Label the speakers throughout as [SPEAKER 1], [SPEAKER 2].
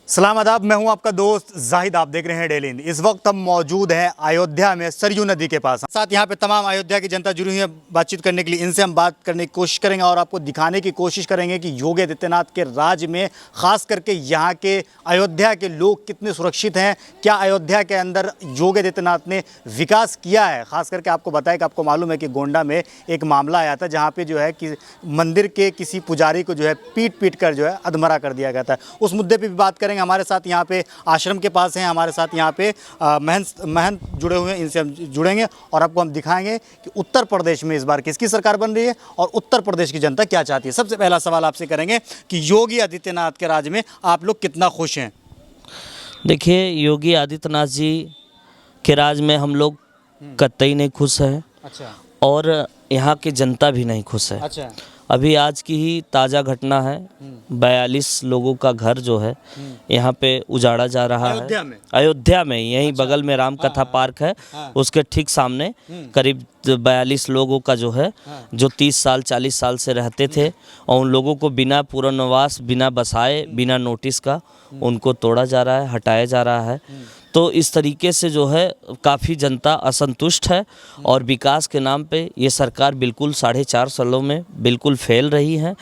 [SPEAKER 1] सलाम आदाब, मैं हूं आपका दोस्त जाहिद। आप देख रहे हैं डेली हिंद। इस वक्त हम मौजूद हैं अयोध्या में सरयू नदी के पास। साथ यहां पे तमाम अयोध्या की जनता जुड़ी हुई है बातचीत करने के लिए। इनसे हम बात करने की कोशिश करेंगे और आपको दिखाने की कोशिश करेंगे कि योगी आदित्यनाथ के राज में खास करके यहाँ के अयोध्या के लोग कितने सुरक्षित हैं। क्या अयोध्या के अंदर योगी आदित्यनाथ ने विकास किया है। खास करके आपको बताया कि आपको मालूम है कि गोंडा में एक मामला आया था जहाँ पर जो है कि मंदिर के किसी पुजारी को जो है पीट कर जो है अधमरा कर दिया गया था। उस मुद्दे पर भी बात करेंगे। हमारे साथ यहाँ पे आश्रम के पास हैं, हमारे साथ यहाँ पे महंत जुड़े हुए हैं, इनसे हम जुड़ेंगे और आपको हम दिखाएंगे कि उत्तर प्रदेश में इस बार किसकी सरकार बन रही है और उत्तर प्रदेश की जनता क्या चाहती है। सबसे पहला सवाल आपसे करेंगे कि योगी आदित्यनाथ के राज में आप लोग कितना खुश हैं।
[SPEAKER 2] देखिए, योगी आदित्यनाथ जी के राज में हम लोग कतई नहीं खुश हैं।
[SPEAKER 1] अच्छा।
[SPEAKER 2] और यहाँ की जनता भी नहीं खुश है।
[SPEAKER 1] अच्छा।
[SPEAKER 2] अभी आज की ही ताज़ा घटना है, 42 लोगों का घर जो है यहाँ पे उजाड़ा जा रहा है। अयोध्या में यहीं बगल में राम कथा पार्क है, उसके ठीक सामने करीब 42 लोगों का जो है जो 30 साल 40 साल से रहते थे और उन लोगों को बिना पुनर्वास, बिना बसाए, बिना नोटिस का उनको तोड़ा जा रहा है, हटाया जा रहा है। तो इस तरीके से जो है काफ़ी जनता असंतुष्ट है और विकास के नाम पे ये सरकार बिल्कुल 4.5 सालों में बिल्कुल फेल रही है।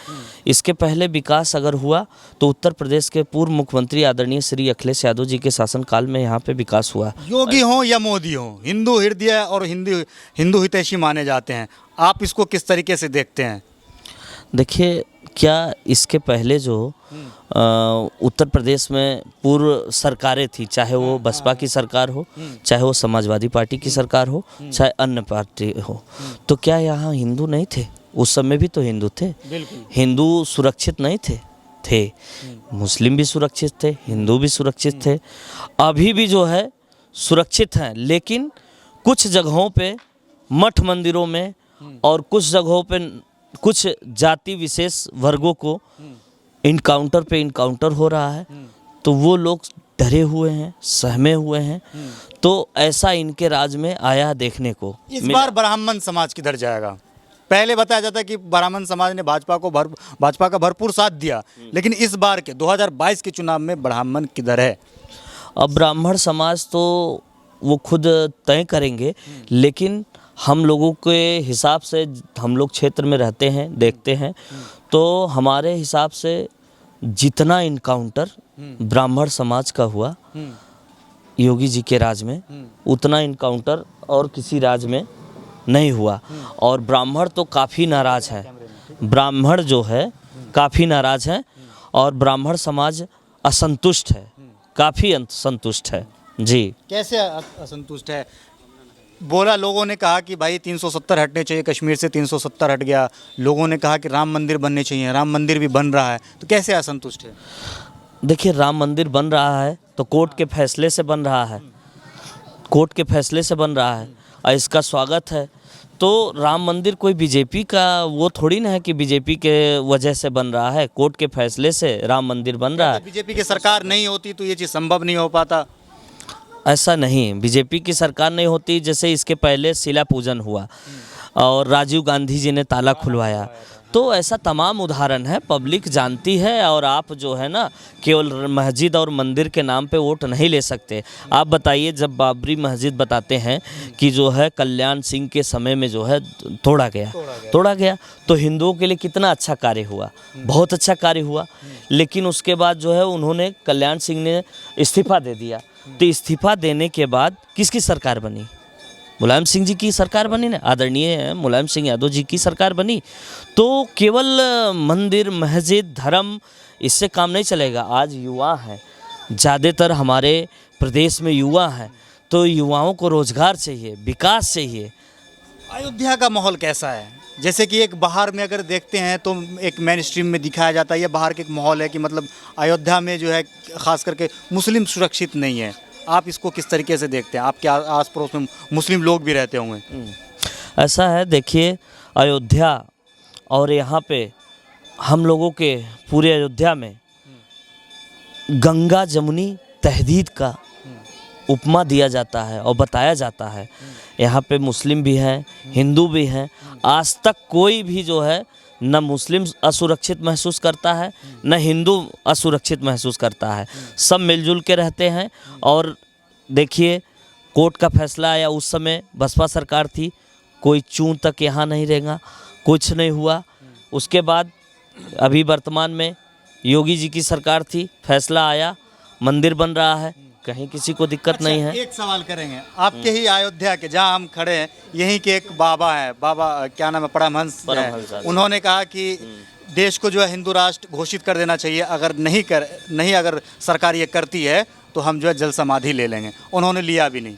[SPEAKER 2] इसके पहले विकास अगर हुआ तो उत्तर प्रदेश के पूर्व मुख्यमंत्री आदरणीय श्री अखिलेश यादव जी के शासनकाल में यहाँ पे विकास हुआ।
[SPEAKER 1] योगी हो या मोदी हो, हिंदू हृदय और हिंदू हितैषी माने जाते हैं। आप इसको किस तरीके से देखते हैं।
[SPEAKER 2] देखिए, क्या इसके पहले जो उत्तर प्रदेश में पूर्व सरकारें थी, चाहे वो बसपा की सरकार हो, चाहे वो समाजवादी पार्टी की सरकार हो, चाहे अन्य पार्टी हो, तो क्या यहाँ हिंदू नहीं थे। उस समय भी तो हिंदू थे। हिंदू सुरक्षित नहीं थे मुस्लिम भी सुरक्षित थे, हिंदू भी सुरक्षित थे, अभी भी जो है सुरक्षित हैं। लेकिन कुछ जगहों पे मठ मंदिरों में और कुछ जगहों पे कुछ जाति विशेष वर्गों को इनकाउंटर पे इनकाउंटर हो रहा है, तो वो लोग डरे हुए हैं, सहमे हुए हैं। तो ऐसा इनके राज में आया देखने को।
[SPEAKER 1] इस बार ब्राह्मण समाज किधर जाएगा। पहले बताया जाता है कि ब्राह्मण समाज ने भाजपा का भरपूर साथ दिया, लेकिन इस बार के 2022 के चुनाव में ब्राह्मण किधर है।
[SPEAKER 2] अब ब्राह्मण समाज तो वो खुद तय करेंगे, लेकिन हम लोगों के हिसाब से, हम लोग क्षेत्र में रहते हैं, देखते हैं, तो हमारे हिसाब से जितना इनकाउंटर ब्राह्मण समाज का हुआ योगी जी के राज में, उतना इनकाउंटर और किसी राज में नहीं हुआ। और ब्राह्मण तो काफ़ी नाराज़ है, ब्राह्मण जो है काफ़ी नाराज़ है और ब्राह्मण समाज असंतुष्ट है, काफ़ी असंतुष्ट है। जी।
[SPEAKER 1] कैसे असंतुष्ट है। बोला, लोगों ने कहा कि भाई 370 हटने चाहिए, कश्मीर से 370 हट गया। लोगों ने कहा कि राम मंदिर बनने चाहिए, राम मंदिर भी बन रहा है, तो कैसे असंतुष्ट है।
[SPEAKER 2] देखिए, राम मंदिर बन रहा है तो कोर्ट के फैसले से बन रहा है, कोर्ट के फैसले से बन रहा है और इसका स्वागत है। तो राम मंदिर कोई बीजेपी का वो थोड़ी ना है कि बीजेपी के वजह से बन रहा है, कोर्ट के फैसले से राम मंदिर बन रहा है।
[SPEAKER 1] बीजेपी की सरकार नहीं होती तो ये चीज़ संभव नहीं हो पाता।
[SPEAKER 2] ऐसा नहीं, बीजेपी की सरकार नहीं होती। जैसे इसके पहले शिला पूजन हुआ और राजीव गांधी जी ने ताला खुलवाया, तो ऐसा तमाम उदाहरण है, पब्लिक जानती है। और आप जो है ना केवल मस्जिद और मंदिर के नाम पे वोट नहीं ले सकते। आप बताइए, जब बाबरी मस्जिद बताते हैं कि जो है कल्याण सिंह के समय में जो है तोड़ा गया, तो हिंदुओं के लिए कितना अच्छा कार्य हुआ, बहुत अच्छा कार्य हुआ। लेकिन उसके बाद जो है उन्होंने, कल्याण सिंह ने इस्तीफा दे दिया। तो इस्तीफा देने के बाद किसकी सरकार बनी। मुलायम सिंह जी की सरकार बनी ना, आदरणीय मुलायम सिंह यादव जी की सरकार बनी। तो केवल मंदिर, मस्जिद, धर्म, इससे काम नहीं चलेगा। आज युवा हैं, ज़्यादातर हमारे प्रदेश में युवा हैं, तो युवाओं को रोजगार चाहिए, विकास चाहिए।
[SPEAKER 1] अयोध्या का माहौल कैसा है। जैसे कि एक बाहर में अगर देखते हैं तो एक मेन स्ट्रीम में दिखाया जाता है, ये बाहर के एक माहौल है कि मतलब अयोध्या में जो है ख़ास करके मुस्लिम सुरक्षित नहीं है। आप इसको किस तरीके से देखते हैं। आपके आस पड़ोस में मुस्लिम लोग भी रहते होंगे।
[SPEAKER 2] ऐसा है, देखिए, अयोध्या और यहाँ पे हम लोगों के पूरे अयोध्या में गंगा जमुनी तहदीद का उपमा दिया जाता है और बताया जाता है। यहाँ पे मुस्लिम भी हैं, हिंदू भी हैं। आज तक कोई भी जो है न मुस्लिम असुरक्षित महसूस करता है, न हिंदू असुरक्षित महसूस करता है। सब मिलजुल के रहते हैं। और देखिए, कोर्ट का फैसला आया, उस समय बसपा सरकार थी, कोई चूं तक यहाँ नहीं रहेगा, कुछ नहीं हुआ। उसके बाद अभी वर्तमान में योगी जी की सरकार थी, फैसला आया, मंदिर बन रहा है, कहीं किसी को दिक्कत नहीं है।
[SPEAKER 1] एक सवाल करेंगे, आपके ही अयोध्या के जहां हम खड़े हैं, यहीं के एक बाबा है, बाबा क्या नाम है, परमहंस है। उन्होंने कहा कि देश को जो है हिंदू राष्ट्र घोषित कर देना चाहिए, अगर नहीं अगर सरकार ये करती है तो हम जो है जल समाधि ले लेंगे। उन्होंने लिया भी नहीं।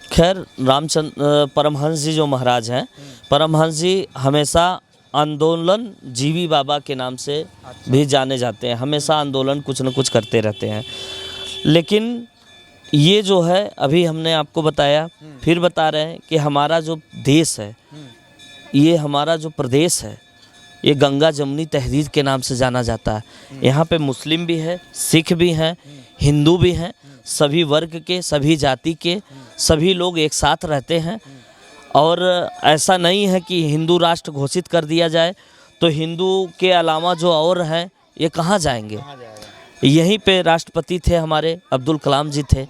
[SPEAKER 2] खैर, रामचंद्र परमहंस जी जो महाराज हैं, परमहंस जी हमेशा आंदोलन जीवी बाबा के नाम से भी जाने जाते हैं। हमेशा आंदोलन कुछ न कुछ करते रहते हैं। लेकिन ये जो है, अभी हमने आपको बताया, फिर बता रहे हैं कि हमारा जो देश है, ये हमारा जो प्रदेश है, ये गंगा जमुनी तहरीर के नाम से जाना जाता है। यहाँ पे मुस्लिम भी है, सिख भी हैं, हिंदू भी हैं, सभी वर्ग के, सभी जाति के सभी लोग एक साथ रहते हैं। और ऐसा नहीं है कि हिंदू राष्ट्र घोषित कर दिया जाए तो हिंदू के अलावा जो और हैं ये कहाँ जाएंगे। यहीं पे राष्ट्रपति थे हमारे, अब्दुल कलाम जी थे।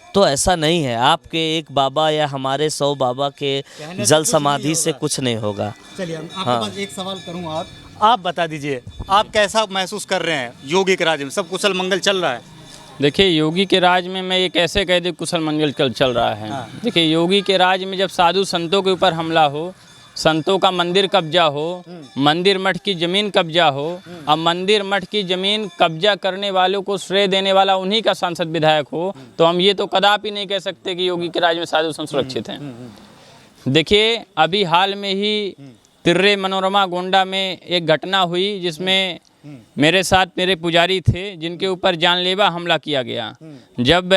[SPEAKER 2] तो ऐसा नहीं है, आपके एक बाबा या हमारे 100 बाबा के जल समाधि से कुछ नहीं होगा।
[SPEAKER 1] चलिए, आपके पास एक सवाल करूँ, आप बता दीजिए, आप कैसा महसूस कर रहे हैं? योगी के राज्य में सब कुशल मंगल चल रहा है?
[SPEAKER 3] देखिए, योगी के राज में मैं ये कैसे कह दूं कुशल मंगल चल रहा है। देखिए, योगी के राज में जब साधु संतों के ऊपर हमला हो, संतों का मंदिर कब्जा हो, मंदिर मठ की ज़मीन कब्जा हो, अब मंदिर मठ की ज़मीन कब्जा करने वालों को श्रेय देने वाला उन्हीं का सांसद विधायक हो, तो हम ये तो कदापि नहीं कह सकते कि योगी के राज में साधु संत सुरक्षित हैं। देखिए, अभी हाल में ही तिर्रे मनोरमा गोंडा में एक घटना हुई जिसमें मेरे साथ मेरे पुजारी थे, जिनके ऊपर जानलेवा हमला किया गया। जब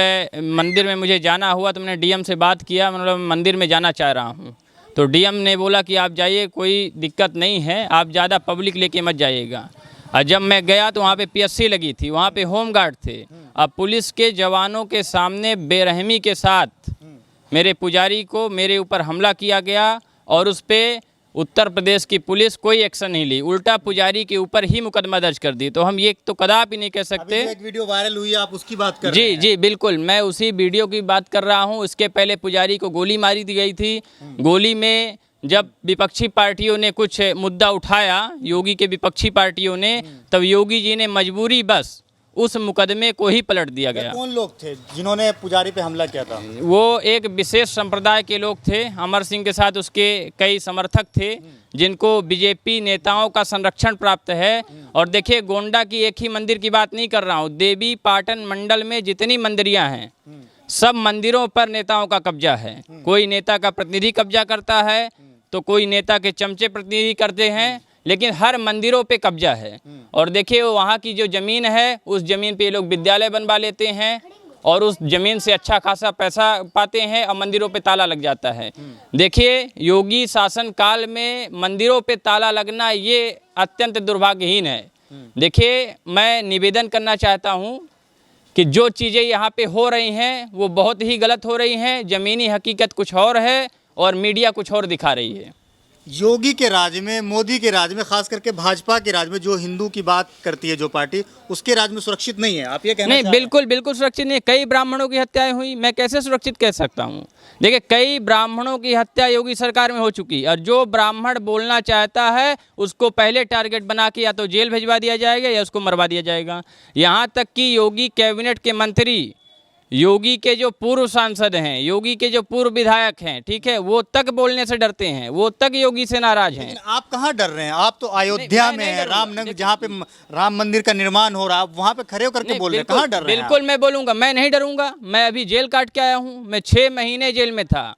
[SPEAKER 3] मंदिर में मुझे जाना हुआ तो मैंने डीएम से बात किया, मतलब मंदिर में जाना चाह रहा हूँ। तो डीएम ने बोला कि आप जाइए, कोई दिक्कत नहीं है, आप ज़्यादा पब्लिक लेके मत जाइएगा। और जब मैं गया तो वहाँ पे पीएससी लगी थी, वहाँ पे होमगार्ड थे। अब पुलिस के जवानों के सामने बेरहमी के साथ मेरे पुजारी को मेरे ऊपर हमला किया गया और उस पर उत्तर प्रदेश की पुलिस कोई एक्शन नहीं ली, उल्टा पुजारी के ऊपर ही मुकदमा दर्ज कर दी। तो हम ये तो कदापि नहीं कह सकते।
[SPEAKER 1] अभी एक वीडियो वायरल हुई है, आप उसकी बात कर रहे हैं?
[SPEAKER 3] जी, बिल्कुल, मैं उसी वीडियो की बात कर रहा हूँ। इसके पहले पुजारी को गोली मारी दी गई थी। गोली में जब विपक्षी पार्टियों ने कुछ मुद्दा उठाया, योगी के विपक्षी पार्टियों ने, तब योगी जी ने मजबूरी बस उस मुकदमे को ही पलट दिया गया।
[SPEAKER 1] कौन लोग थे जिन्होंने पुजारी पे हमला किया था?
[SPEAKER 3] वो एक विशेष संप्रदाय के लोग थे। अमर सिंह के साथ उसके कई समर्थक थे जिनको बीजेपी नेताओं का संरक्षण प्राप्त है। और देखिए, गोंडा की एक ही मंदिर की बात नहीं कर रहा हूँ, देवी पाटन मंडल में जितनी मंदिरियाँ हैं, सब मंदिरों पर नेताओं का कब्जा है। कोई नेता का प्रतिनिधि कब्जा करता है तो कोई नेता के चमचे प्रतिनिधि करते हैं, लेकिन हर मंदिरों पे कब्जा है। और देखिए, वहाँ की जो ज़मीन है, उस ज़मीन पे ये लोग विद्यालय बनवा लेते हैं और उस ज़मीन से अच्छा खासा पैसा पाते हैं और मंदिरों पे ताला लग जाता है। देखिए, योगी शासन काल में मंदिरों पे ताला लगना ये अत्यंत दुर्भाग्यहीन है। देखिए, मैं निवेदन करना चाहता हूँ कि जो चीज़ें यहाँ पे हो रही हैं वो बहुत ही गलत हो रही हैं। ज़मीनी हकीकत कुछ और है और मीडिया कुछ और दिखा रही है।
[SPEAKER 1] योगी के राज में, मोदी के राज में, खास करके भाजपा के राज में, जो हिंदू की बात करती है जो पार्टी, उसके राज में सुरक्षित नहीं है, आप ये कहना
[SPEAKER 3] नहीं? बिल्कुल सुरक्षित नहीं। कई ब्राह्मणों की हत्याएं हुई, मैं कैसे सुरक्षित कह सकता हूँ? देखिए, कई ब्राह्मणों की हत्या योगी सरकार में हो चुकी, और जो ब्राह्मण बोलना चाहता है उसको पहले टारगेट बना के या तो जेल भिजवा दिया जाएगा या उसको मरवा दिया जाएगा। यहाँ तक कि योगी कैबिनेट के मंत्री, योगी के जो पूर्व सांसद हैं, योगी के जो पूर्व विधायक हैं, ठीक है, वो तक बोलने से डरते हैं, वो तक योगी से नाराज हैं।
[SPEAKER 1] आप कहाँ डर रहे हैं? आप तो अयोध्या में हैं, रामनगर, जहाँ पे राम मंदिर का निर्माण हो रहा है, वहाँ पे खड़े होकर के बोल रहे हैं, कहाँ डर रहे हैं?
[SPEAKER 3] बिल्कुल मैं बोलूँगा, मैं नहीं डरूंगा। मैं अभी जेल काट के आया हूँ, मैं 6 महीने जेल में था।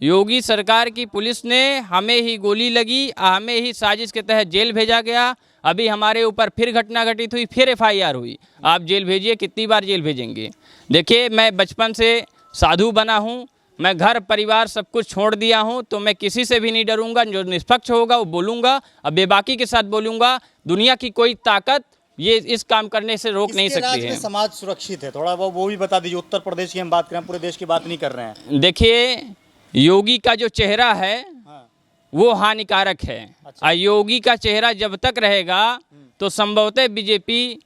[SPEAKER 3] योगी सरकार की पुलिस ने हमें ही गोली लगी, हमें ही साजिश के तहत जेल भेजा गया। अभी हमारे ऊपर फिर घटना घटित हुई, फिर FIR हुई। आप जेल भेजिए, कितनी बार जेल भेजेंगे? देखिए, मैं बचपन से साधु बना हूँ, मैं घर परिवार सब कुछ छोड़ दिया हूँ, तो मैं किसी से भी नहीं डरूंगा। जो निष्पक्ष होगा वो बोलूँगा, अब बेबाकी के साथ बोलूँगा। दुनिया की कोई ताकत ये इस काम करने से रोक नहीं सकती है।
[SPEAKER 1] समाज सुरक्षित है, थोड़ा वो भी बता दीजिए। उत्तर प्रदेश की हम बात करें, पूरे देश की बात नहीं कर रहे हैं।
[SPEAKER 3] देखिए, योगी का जो चेहरा है, वो हानिकारक है। योगी का चेहरा जब तक रहेगा तो संभवतः बीजेपी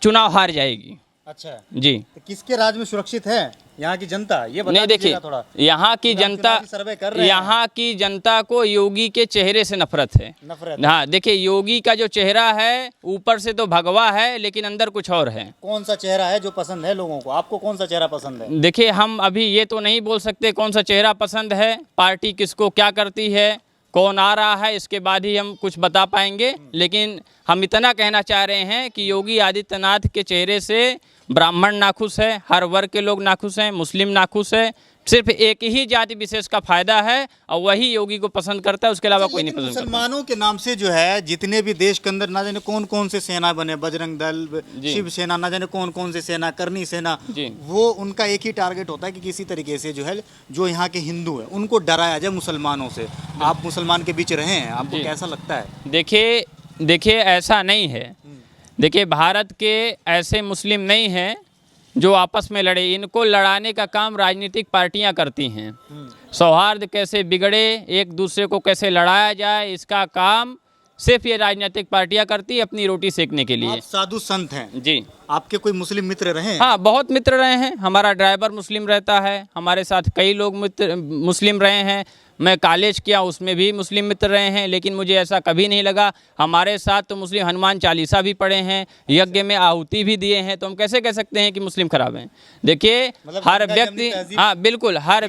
[SPEAKER 3] चुनाव हार जाएगी।
[SPEAKER 1] अच्छा,
[SPEAKER 3] जी।
[SPEAKER 1] तो किसके राज में सुरक्षित है यहाँ की जनता, ये बता
[SPEAKER 3] नहीं, देखिए
[SPEAKER 1] दीजिएगा थोड़ा।
[SPEAKER 3] यहाँ की जनता,
[SPEAKER 1] सर्वे कर रहे हैं।
[SPEAKER 3] यहाँ की जनता को योगी के चेहरे से नफरत है। हाँ, देखिए योगी का जो चेहरा है ऊपर से तो भगवा है लेकिन अंदर कुछ और है।
[SPEAKER 1] कौन सा चेहरा है जो पसंद है लोगों को? आपको कौन सा चेहरा पसंद है?
[SPEAKER 3] देखिए हम अभी ये तो नहीं बोल सकते कौन सा चेहरा पसंद है, पार्टी किसको क्या करती है, कौन आ रहा है, इसके बाद ही हम कुछ बता पाएंगे। लेकिन हम इतना कहना चाह रहे हैं कि योगी आदित्यनाथ के चेहरे से ब्राह्मण नाखुश है, हर वर्ग के लोग नाखुश हैं, मुस्लिम नाखुश है। सिर्फ एक ही जाति विशेष का फायदा है और वही योगी को पसंद करता है, उसके अलावा कोई नहीं पसंद करता।
[SPEAKER 1] मुसलमानों के नाम से जो है जितने भी देश के अंदर ना जाने कौन कौन से सेना बने, बजरंग दल, शिव सेना, ना जाने कौन कौन से सेना, करनी सेना, वो उनका एक ही टारगेट होता है कि किसी तरीके से जो है जो यहाँ के हिंदू है उनको डराया जाए मुसलमानों से। आप मुसलमान के बीच रहे हैं, आपको कैसा लगता है?
[SPEAKER 3] देखिए ऐसा नहीं है। देखिए भारत के ऐसे मुस्लिम नहीं हैं जो आपस में लड़े, इनको लड़ाने का काम राजनीतिक पार्टियां करती हैं। सौहार्द कैसे बिगड़े, एक दूसरे को कैसे लड़ाया जाए, इसका काम सिर्फ ये राजनीतिक पार्टियां करती है अपनी रोटी सेकने के लिए।
[SPEAKER 1] आप साधु संत हैं
[SPEAKER 3] जी।
[SPEAKER 1] आपके कोई मुस्लिम मित्र रहे हैं?
[SPEAKER 3] हाँ, बहुत मित्र रहे हैं। हमारा ड्राइवर मुस्लिम रहता है, हमारे साथ कई लोग मित्र मुस्लिम रहे हैं। मैं कॉलेज किया उसमें भी मुस्लिम मित्र रहे हैं, लेकिन मुझे ऐसा कभी नहीं लगा। हमारे साथ तो मुस्लिम हनुमान चालीसा भी पढ़े हैं, यज्ञ में आहुति भी दिए हैं, तो हम कैसे कह सकते हैं कि मुस्लिम खराब हैं? देखिए हर व्यक्ति, हाँ बिल्कुल, हर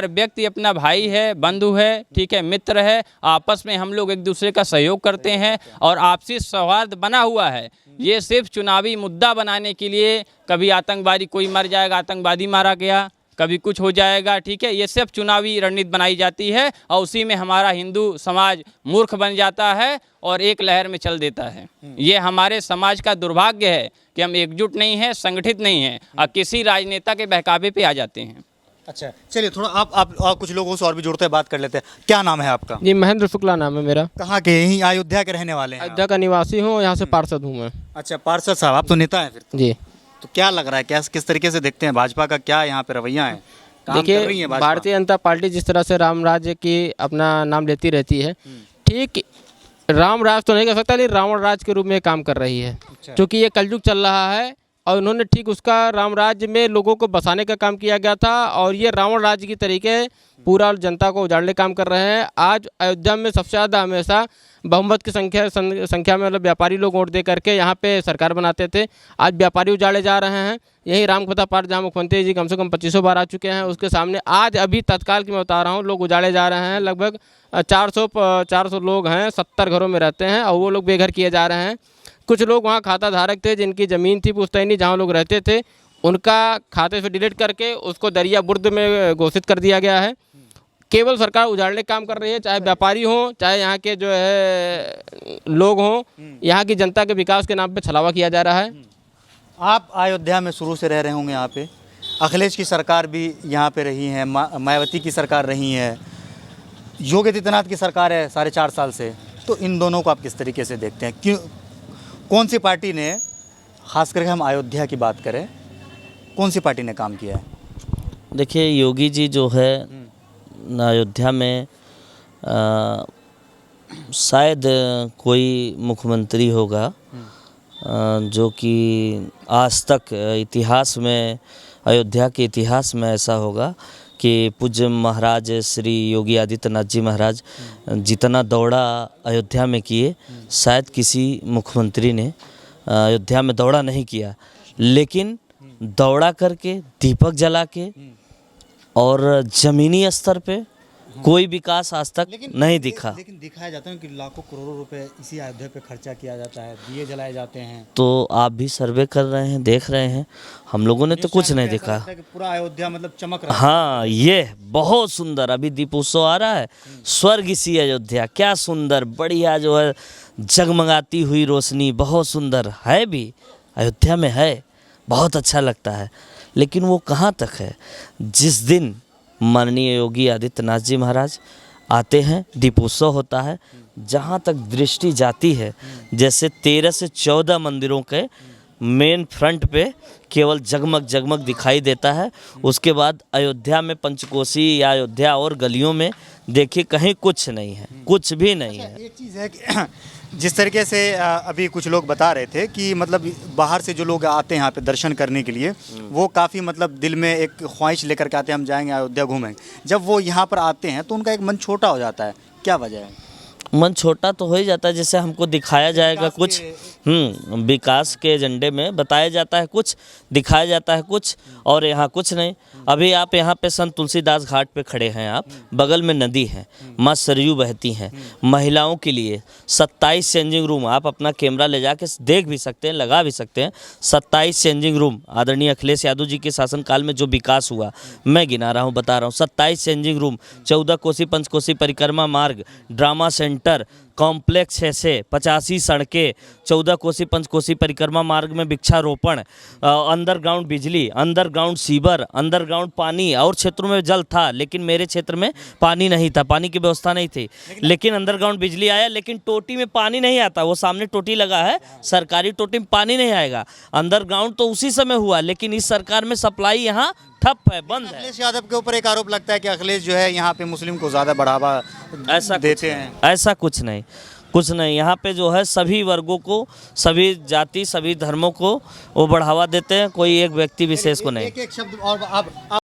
[SPEAKER 3] व्यक्ति अपना भाई है, बंधु है, ठीक है, मित्र है। आपस में हम लोग एक दूसरे का सहयोग करते हैं और आपसी सौहार्द बना हुआ है। ये सिर्फ चुनावी मुद्दा बनाने के लिए, कभी आतंकवादी कोई मर जाएगा, आतंकवादी मारा गया, कभी कुछ हो जाएगा, ठीक है, ये सिर्फ चुनावी रणनीति बनाई जाती है और उसी में हमारा हिंदू समाज मूर्ख बन जाता है और एक लहर में चल देता है। ये हमारे समाज का दुर्भाग्य है कि हम एकजुट नहीं हैं, संगठित नहीं हैं और किसी राजनेता के बहकावे पे आ जाते हैं।
[SPEAKER 1] अच्छा, चलिए थोड़ा आप कुछ लोगों से और भी जुड़ते हैं, बात कर लेते हैं। क्या नाम है आपका?
[SPEAKER 4] जी, महेंद्र शुक्ला नाम है मेरा।
[SPEAKER 1] कहाँ के? यहीं अयोध्या के रहने वाले हैं?
[SPEAKER 4] अयोध्या का निवासी हूँ, यहाँ से पार्षद हूँ मैं।
[SPEAKER 1] अच्छा, पार्षद साहब, आप तो नेता हैं फिर
[SPEAKER 4] जी।
[SPEAKER 1] तो क्या लग रहा है, क्या किस तरीके से देखते हैं भाजपा का क्या यहाँ पे रवैया है?
[SPEAKER 4] देखिए भारतीय जनता पार्टी जिस तरह से राम राज्य की अपना नाम लेती रहती है, ठीक राम राज तो नहीं कर सकता लेकिन रावण राज के रूप में काम कर रही है। क्योंकि ये कलयुग चल रहा है और उन्होंने ठीक उसका राम राज्य में लोगों को बसाने का काम किया गया था और ये रावण राज्य की तरीके पूरा जनता को उजाड़ने काम कर रहे हैं। आज अयोध्या में सबसे ज़्यादा हमेशा बहुमत की संख्या में मतलब व्यापारी लोग वोट दे करके यहाँ पे सरकार बनाते थे। आज व्यापारी उजाड़े जा रहे हैं। यही रामकथा पाठ जहाँ मुख्यमंत्री जी कम से कम 2500 बार आ चुके हैं, उसके सामने आज अभी तत्काल की मैं बता रहा हूँ लोग उजाड़े जा रहे हैं। लगभग 400 लोग हैं, 70 घरों में रहते हैं और वो लोग बेघर किए जा रहे हैं। कुछ लोग वहाँ खाता धारक थे जिनकी ज़मीन थी पुश्तैनी जहाँ लोग रहते थे, उनका खाते से डिलीट करके उसको दरिया बुर्द में घोषित कर दिया गया है। केवल सरकार उजाड़ने का काम कर रही है, चाहे व्यापारी हों चाहे यहाँ के जो है लोग हों, यहाँ की जनता के विकास के नाम पे छलावा किया जा रहा है।
[SPEAKER 1] आप अयोध्या में शुरू से रह रहे होंगे यहाँ पे, अखिलेश की सरकार भी यहाँ पे रही है, मायावती की सरकार रही है, योगी आदित्यनाथ की सरकार है 4.5 साल से, तो इन दोनों को आप किस तरीके से देखते हैं? क्यों, कौन सी पार्टी ने, खास करके हम अयोध्या की बात करें, कौन सी पार्टी ने काम किया है?
[SPEAKER 2] देखिए योगी जी जो है अयोध्या में शायद कोई मुख्यमंत्री होगा जो कि आज तक इतिहास में, अयोध्या के इतिहास में ऐसा होगा कि पूज्य महाराज श्री योगी आदित्यनाथ जी महाराज जितना दौड़ा अयोध्या में किए, शायद किसी मुख्यमंत्री ने अयोध्या में दौड़ा नहीं किया। लेकिन दौड़ा करके, दीपक जला के और ज़मीनी स्तर पे कोई विकास आज तक नहीं दिखा।
[SPEAKER 1] लेकिन दिखाया जाता है कि लाखों करोड़ों रुपए इसी अयोध्या पे खर्चा किया जाता है, दिए जलाए जाते हैं।
[SPEAKER 2] तो आप भी सर्वे कर रहे हैं, देख रहे हैं, हम लोगों ने तो कुछ नहीं देखा।
[SPEAKER 1] पूरा अयोध्या मतलब चमक रहा है।
[SPEAKER 2] हाँ, ये बहुत सुंदर, अभी दीपोत्सव आ रहा है, स्वर्ग सी अयोध्या, क्या सुंदर, बढ़िया जो है जगमगाती हुई रोशनी, बहुत सुंदर है भी, अयोध्या में है, बहुत अच्छा लगता है। लेकिन वो कहाँ तक है? जिस दिन माननीय योगी आदित्यनाथ जी महाराज आते हैं, दीपोत्सव होता है, जहाँ तक दृष्टि जाती है, जैसे 13 से 14 मंदिरों के मेन फ्रंट पे केवल जगमग जगमग दिखाई देता है। उसके बाद अयोध्या में पंचकोसी या अयोध्या और गलियों में देखिए कहीं कुछ नहीं है, कुछ भी नहीं है।
[SPEAKER 1] एक चीज़ है कि जिस तरीके से अभी कुछ लोग बता रहे थे कि मतलब बाहर से जो लोग आते हैं यहाँ पे दर्शन करने के लिए, वो काफ़ी मतलब दिल में एक ख्वाहिश लेकर के आते हैं हम जाएंगे अयोध्या घूमेंगे। जब वो यहाँ पर आते हैं तो उनका एक मन छोटा हो जाता है, क्या वजह है?
[SPEAKER 2] मन छोटा तो हो ही जाता है, जैसे हमको दिखाया जाएगा कुछ, विकास के एजेंडे में बताया जाता है कुछ, दिखाया जाता है कुछ, और यहाँ कुछ नहीं। अभी आप यहाँ पे संत तुलसीदास घाट पे खड़े हैं, आप बगल में नदी है, माँ सरयू बहती हैं। महिलाओं के लिए 27 चेंजिंग रूम, आप अपना कैमरा ले जाके देख भी सकते हैं, लगा भी सकते हैं। 27 चेंजिंग रूम आदरणीय अखिलेश यादव जी के शासनकाल में जो विकास हुआ, मैं गिना रहा हूँ, बता रहा हूँ। 27 चेंजिंग रूम, 14 कोसी पंचकोसी परिक्रमा मार्ग, ड्रामा सेंटर, कॉम्प्लेक्स 6 से 85 सड़कें, 14 कोसी पंचकोसी परिक्रमा मार्ग में वृक्षारोपण, अंडरग्राउंड बिजली, अंडरग्राउंड सीवर, अंडरग्राउंड पानी। और क्षेत्रों में जल था लेकिन मेरे क्षेत्र में पानी नहीं था, पानी की व्यवस्था नहीं थी, लेकिन अंडरग्राउंड बिजली आया। लेकिन टोटी में पानी नहीं आता, वो सामने टोटी लगा है, सरकारी टोटी में पानी नहीं आएगा। अंडरग्राउंड तो उसी समय हुआ, लेकिन इस सरकार में सप्लाई यहाँ ठप है, बंद है।
[SPEAKER 1] अखिलेश यादव के ऊपर एक आरोप लगता है कि अखिलेश जो है यहाँ पे मुस्लिम को ज़्यादा बढ़ावा
[SPEAKER 2] ऐसा
[SPEAKER 1] देते हैं।
[SPEAKER 2] ऐसा कुछ नहीं, कुछ नहीं। यहाँ पे जो है सभी वर्गों को, सभी जाति, सभी धर्मों को वो बढ़ावा देते हैं, कोई एक व्यक्ति विशेष को नहीं।
[SPEAKER 1] एक शब्द और आप